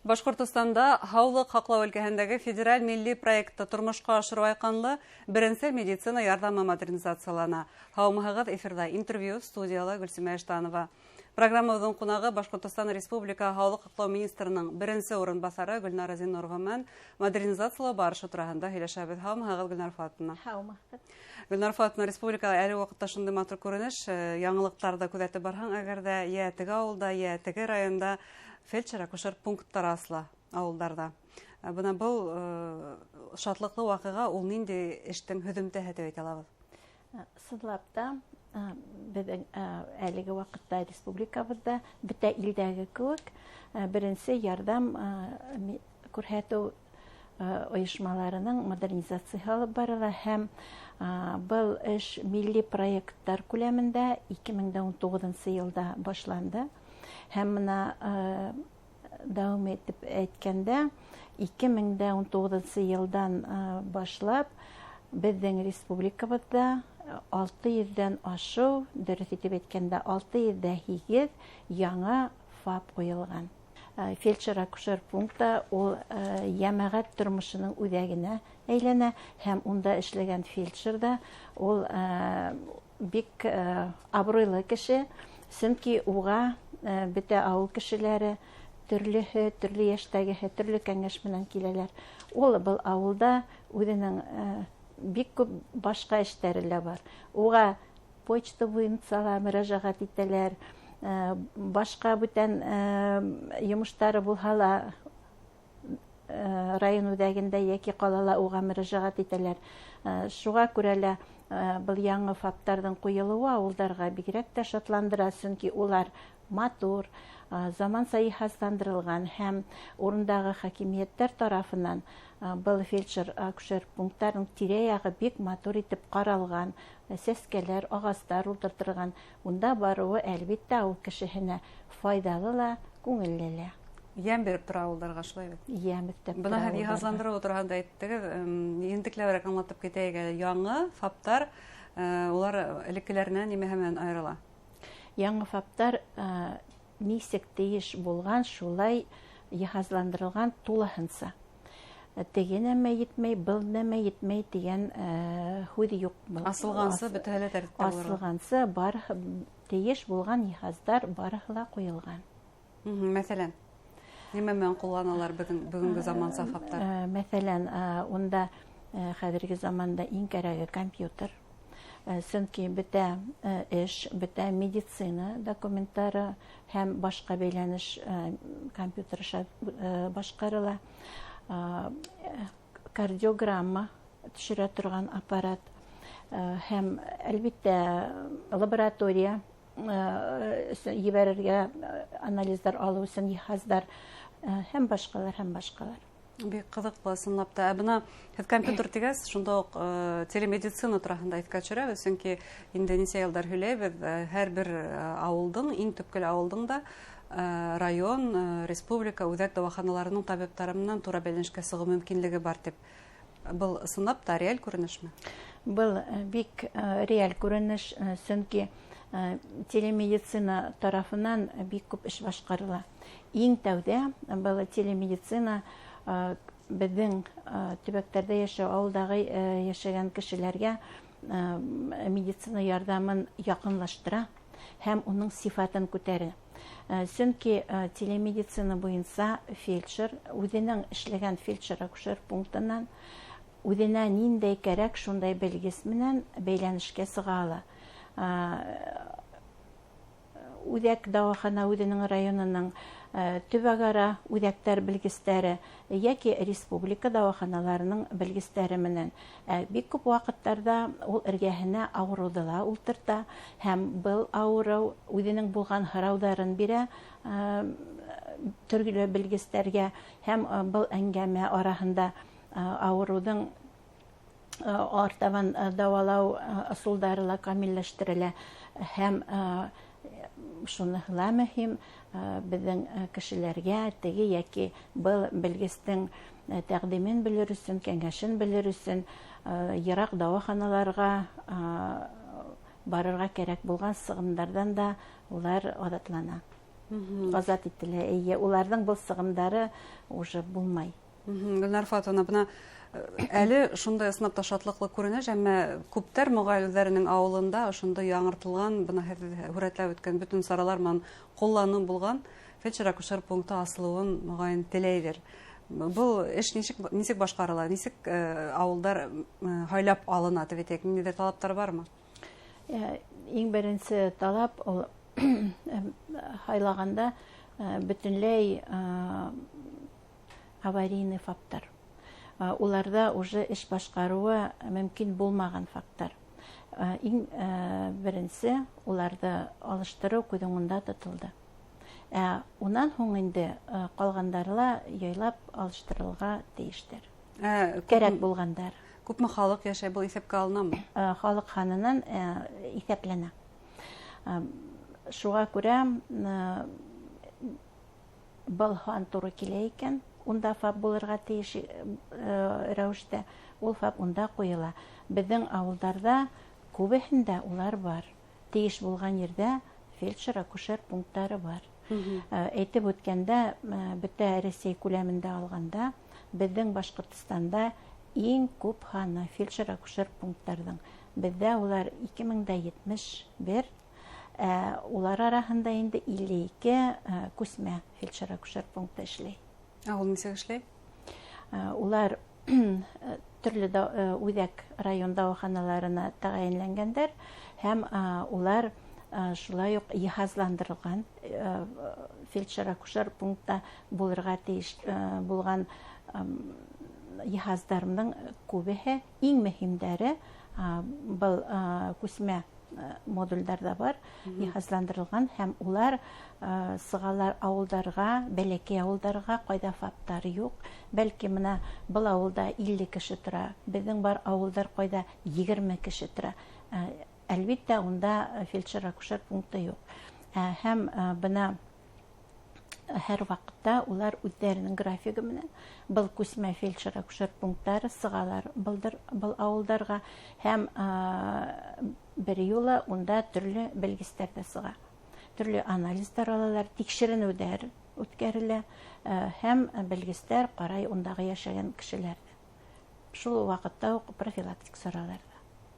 Башкортостанда һаулык һаклау өлкәһендәге федераль милли проектты тормышка ашыру айканлы беренче медицина ярдәме модернизациялана. Һаумыгыз эфирда интервью студиялы Гөлсимә Эштанова. Программабыздың кунагы Башкортостан Республика һаулык һаклау министрының беренче урынбасары Гөлнар Зиннурова модернизациялау барышы турында һөйләшәбез. Һаумыгыз Гөлнар Фатовна. Гөлнар Фатовна, республикада әле вакытта шундый матур күренеш, яңалыкларда күзәтеп барһаң, әгәрдә я теге авылда, я теге районда фельдшер-акушер пункттар асла авылдарда. Бuna бұл шатлыклы вакыйга ул нинди эштең һөҙөмтәһе дип әйтә алабыз? Сыҙлапта беҙҙең әлеге ваҡытта республикабыҙҙа бөтә илдәге кеүек беренсе ярҙам күрһәтеү ойошмаларының модернизацияһы алып барыла һәм был эш милли проекттар күләмендә 2019 йылда башланды. Һәм мына дәүам итеп әйткәндә 2019 йылдан башлап безнең республикабызда 600-дән ашу, дөрес итеп әйткәндә 608 яңа ФАП куелган. Фельдшер-акушер пункта ул йәмәгать тормышының үҙәгенә әйләнә һәм унда эшләгән фельдшерда ул бик абруйлы кеше, сөнки уға бөтә ауыл кешеләре төрле яшьтәге төрле кәңәш менән киләләр. Ул был ауылда үҙенең бик күп башка эштәре лә бар. Уға почта буенча мөрәҗәгать итәләр, башка бүтән йомыштары булһа ла район үҙәгендә яки ҡалала уға мөрәҗәгать итәләр. Шуға күрә лә был яңы фаптарҙың ҡуйылыуы ауылдарға бигерәк тә шатландыра, сөнки улар матур, заманса йыһазландырылған һәм урындағы хакимиеттәр тарафынан был фельдшер-акушер пункттарының тирә-яғы бик матур итеп ҡаралған, сәскәләр, ағастар ултыртылған. Унда барыуы әлбиттә ауыл кешеһенә файдалы ла, күңелле лә. Йәм биреп тора ауылдарға, шулай бит? Йәм итеп тора. Бына һеҙ йыһазландырыу тураһында әйттегеҙ, ентекләүерәк аңлатып китәйек. Яңы фаптар, улар элеккеләренән нимәһе менән айырыла? Яңы фаптар нисек тейеш булған, шулай йыһазландырылған тулыһынса. Теге нәмә етмәй, был нәмә етмәй дигән һүҙ юҡ. Асылғансы бөтәһе лә тәртиптә булыр. Асылғансы бар тейеш булған йыһаздар барыһы ла ҡуйылған. Мәҫәлән, нимә менән ҡулланалар бөгөнгө заманса фаптар? Мәҫәлән, унда хәҙерге заманда иң кәрәге компьютер. Сөнки бөтә эш, бөтә медицина документтары һәм башҡа бәйләнеш компьютер башҡарыла. Кардиограмма төшөрә торған аппарат һәм әлбиттә лаборатория ебәрергә анализдар алыу өсөн йыһаздар һәм башҡалар. Бик ҡыҙыҡлы, ысынлап та. Бына һеҙ компьютер тигәс, шунда уҡ телемедицина тураһында иҫкә төшөрәбеҙ, сөнки инде нисә йылдар һөйләйбеҙ, һәр бер ауылдың, иң төпкөл ауылдың да район, республика, үҙәк дауаханаларының табиптары менән тура бәйләнешкә сығыу мөмкинлеге бар тип. Был ысынлап та реаль күренешме? Был бик реаль күренеш, сөнки телемедицина тарафынан бик күп эш башҡарыла. Иң тәүҙә был телемедицина беҙҙең төбәктәрҙә йәшәү, ауылдағы йәшәгән кешеләргә медицина ярҙамын яҡынлаштыра һәм уның сифатын күтәрә. Сөнки телемедицина буйынса фельдшер үҙенең эшләгән фельдшер-акушер пунктынан үҙенә ниндәй кәрәк шундай белгес менән бәйләнешкә сыға ала. Үҙәк дауахана үҙенең районының төбәгара үҙәктәр белгестәре яки республика дауаханаларының белгестәре менән бик күп ваҡыттарда ул эргәһенә ауырыуҙы ла ултырта һәм был ауырыу үҙенең булған һорауҙарын бирә төрлө белгестәргә һәм был әңгәмә араһында ауырыуҙың артабан дауалау ысулдары ла камилләштерелә һәм шуныһы ла мөһим, беҙҙең кешеләргә теге яки был белгестең тәҡдимен белер өсөн, кәңәшен белер өсөн йыраҡ дауаханаларға барырға кәрәк булған сығымдардан да улар аҙатлана. Азат ителә. Уларның был сыгымдары уже булмай. Гөлнар Фатовна, бына әле шундай сынапта шатлыклы күренә, әмма күптәр мөгаен үзләренең авылында шундай яңартылган, бына хүрәтләп үткән бүтән саралар менән куллану булган фельдшер-акушер пункты асылуын мөгаен теләйдер. Бұл эш нисек башкарыла? Нисек авылдар хайлап алына дип ниндидер талаптар бармы? Иң беренче талап ул хайлаганда бөтенләй аварийный фактор. Уларда уже эш башкаруы мөмкин булмаган фактор. Иң беренче уларды алыштыру күҙеңдә тотылды. Унан һуң инде калгандарла яйлап алыштырылга тиештер. Кәрәк булгандар. Күпме халык яшәй, бу исәпкә алынамы? Халык ханынан исәпләнә. Шуңа күрә был хан туры килә икән, унда фаб булырга тиеш рәвештә, ул фаб унда куела. Безнең авылдарда күбеһендә улар бар. Тиеш булган ердә фельдшер-акушер пунктлары бар. Әйтеп үткәндә, бөтә Россия күләмендә алганда, безнең Башкортстанда иң күп ханы фельдшер-акушер пунктларының. Бездә улар 2071, улар арасында инде 52 күсмә фельдшер-акушер пункты эшләй. Ул нисек эшләй? Улар төрле үҙәк район дауаханаларына тәгаенләнгәндәр һәм улар шулай ук йыһазландырылган фельдшер-акушер пунктта булырга тиеш булган йыһаздарның күбеһе, иң мөһимдәре был күсмә модульләрдә бар, йыһазландырылган һәм улар сыгалар авылдарга, бәләкәй авылдарга, кайда фаптары юк, бәлки менә был авылда 50 кеше тора, безнең бар авылдар кайда 20 кеше тора. Әлбиттә, унда фельдшер-акушер пункты юк. Һәм бына һәр вакытта улар үзләренең графигы менән был күсмә фельдшер-акушер пунктлары сыгалар был авылдарга һәм бер юлы унда төрле белгечләр дә сыга. Төрле анализлар алалар, тикшеренүләр үткәрелә һәм белгечләр карай ундагы яшәгән кешеләрне. Шул вакытта ук профилактик соралар.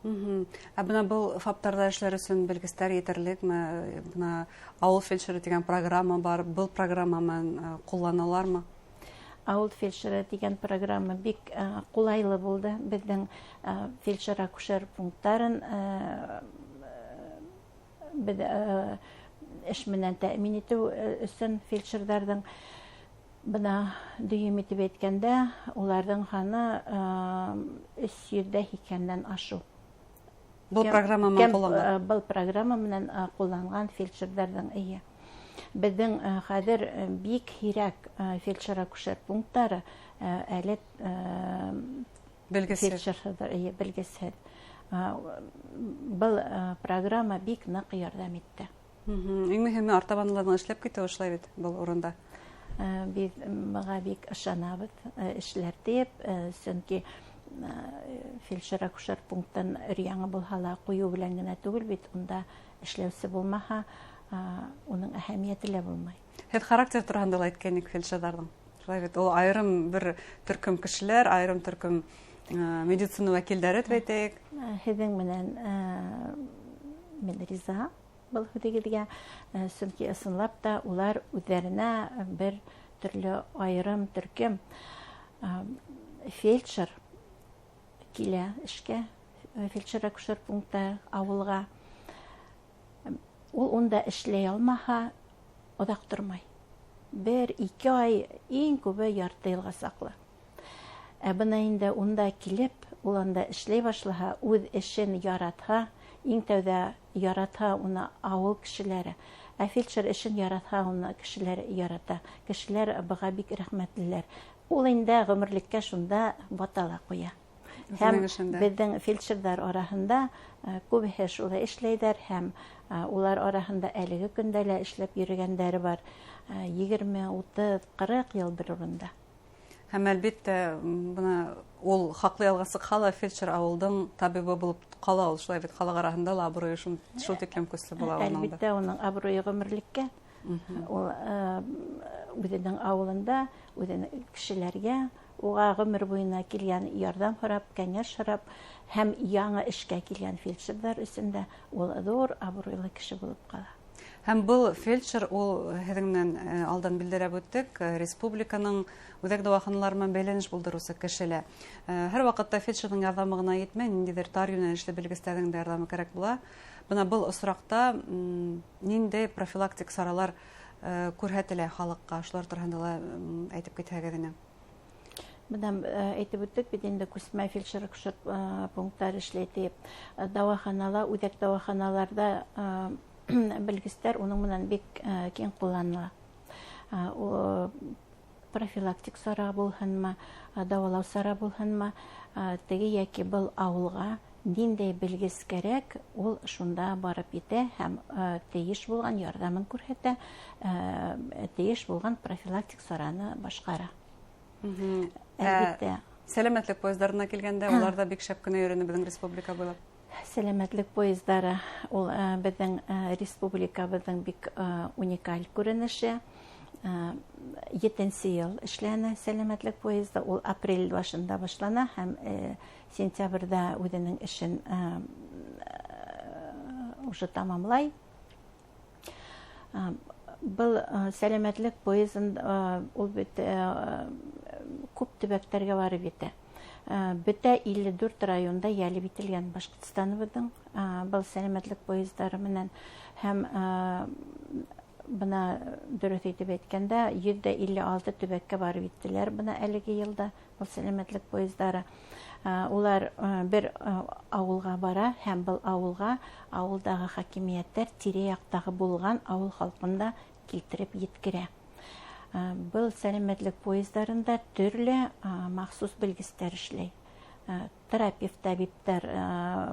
Бына был фаптарда эшләр өчен белгечләр yeterlikме? Бына авыл фельдшеры дигән программа бар. Был программаны кулланалармы? Авыл фельдшеры дигән программа бик кулайлы булды. Безнең фельдшер-акушер пунктларын эш менән тәэмин итү өчен фельдшерларның бына дөйем итеп әйткәндә, уларның ханы 300-дән ашу. Бұл программа менән кулланган. Бұл программа менән кулланган фельдшерларның Безнең хәзер бик һирәк фельдшер-акушер пунктлары әле белгесез. Бұл программа бик нык ярдәм итте. Иң мөһиме артабанларның эшләп китүе эшләй бит был урында. Biz бик ышанабыз эшләр дип, чөнки фельдшер-акушер пункттан яңа булһа кую белән генә түгел бит, унда эшләүсе булмаһа, уның әһәмияте лә булмай. Һәр характер турында әйткәнник фельдшерларның. Шулай бит, ул айрым бер төркем кешеләр, айрым төркем медицина вәкилләре дип әйтәйек. Һеҙҙең менән мен риза был һүҙегеҙгә, чөнки ысынлап та улар үҙҙәренә бер төрлө айрым төркем фельдшер килә эшкә, фельдшер-акушер пунктта авылға. Ул унда эшләй алмаһа, оҙаҡ тормай. 1-2 ай, иң күбе ярты йылға саҡлы. Бына инде унда килеп, ул анда эшләй башлаһа, үҙ эшен яратһа, иң тәүҙә яратһа уны ауыл кешеләре. Фельдшер эшен яратһа, уны кешеләр ярата. Кешеләр быға бик рәхмәтлеләр. Ул инде ғүмерлеккә шунда батала ҡуя. Һәм безнең фельдшерҙар араһында күбеһе шулай эшләйҙәр һәм улар араһында әлеге көндә лә эшләп йөрөгәндәре бар. 20, 30, 40 йыл бер урында. Һәм әлбиттә, бына ул хаҡлы ялға сыҡһа фельдшер ауылдың табибы булып ҡала ул. Шулай бит, халыҡ араһында ла абруйы шул тиклем көслө була. Әлбиттә, уның абруйы ғүмерлеккә. Ул үҙенең ауылында, үҙенең кешеләргә, уға ғөмер буена килгән ярдәм һорап, кәңәш һорап, һәм яңы эшкә килгән фельдшерлар өсендә ул ҙур абруйлы кеше булып кала. Һәм был фельдшер, ул һеҙҙең алдан билдәләп үттек, республиканың үҙәк дауаханалары менән бәйләнеш булдырыусы кешелә. Һәр ваҡытта фельдшерҙың ярҙамы ғына етмәй, ниндәйҙер тар йүнәлешле белгестәрҙең дә ярҙамы кәрәк була. Бына был осраҡта ниндәй профилактик саралар күрһәтелә халыҡҡа, шулар тураһында ла әйтеп китһәгеҙ ине. Бына әйтеп үттек бит инде, күсмә фельдшер пункттар эшләй тип. Дауаханала, үҙәк дауаханаларда белгестәр уның менән бик киң ҡулланыла. Профилактик сара булһынмы, дауалау сара булһынмы, теге яки был ауылға ниндәй белгес кәрәк, ул шунда барып етә һәм тейеш булған ярҙамын күрһәтә, тейеш булған профилактик сараны башҡара. Әлбиттә. Сәләмәтлек поездарына килгәндә, улар да бик шәп кенә йөрөнө беҙҙең республика буйлап. Сәләмәтлек поездары ул беҙҙең республикабыҙҙың бик уникаль күренеше. 7-нче йыл эшләне сәләмәтлек поезды. Ул апрель башында башлана һәм сентябрьдә үҙенең эшен уже тамамлай. Был сәләмәтлек поездын ул бит күп төбәктәргә барып етә. Бөтә 54 районда ялеп ителгән Башҡортостаныбыҙҙың был сәләмәтлек поездары менән һәм бына дөрөҫ итеп әйткәндә 156 төбәккә барып еттеләр бына әлеге йылда был сәләмәтлек поездары. Улар бер ауылға бара һәм был ауылға ауылдағы хакимиәттәр тирә-яҡтағы булған ауыл халҡында килтереп еткерә. Был сәләмәтлек поездарында төрлө махсус белгестәр эшләй. Терапевт, табиптар,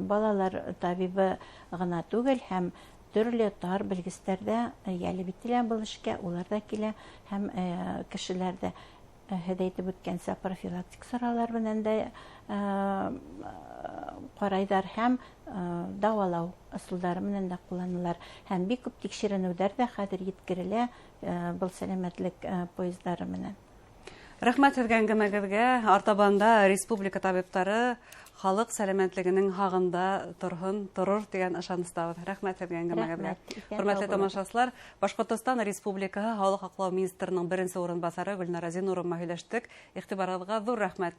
балалар табибы ғына түгел, һәм төрлө тар белгестәрдә ялеп ителә был эшкә, улар да килә һәм кешеләрдә һеҙ әйтеп үткәнсә профилактик саралар менән дә ҡарайҙар һәм дауалау ысулдары менән дә ҡулланылар. Һәм бик күп тикшеренеүҙәр ҙә хәҙер еткерелә был сәләмәтлек поездары менән. Рәхмәт һеҙгә әңгәмәгеҙгә. Артабанда республика табиптары халыҡ сәләмәтлегенең һағында торор дигән ышаныстабыҙ. Рәхмәт һеҙгә әңгәмәгеҙгә. Хөрмәтле тамашасылар, Башҡортостан Республикаһы Һаулыҡ һаҡлау министрының беренсе урынбаҫары Гөлнара Зинурова һөйләштек. Иғтибарығыҙға ҙур рәхмәт.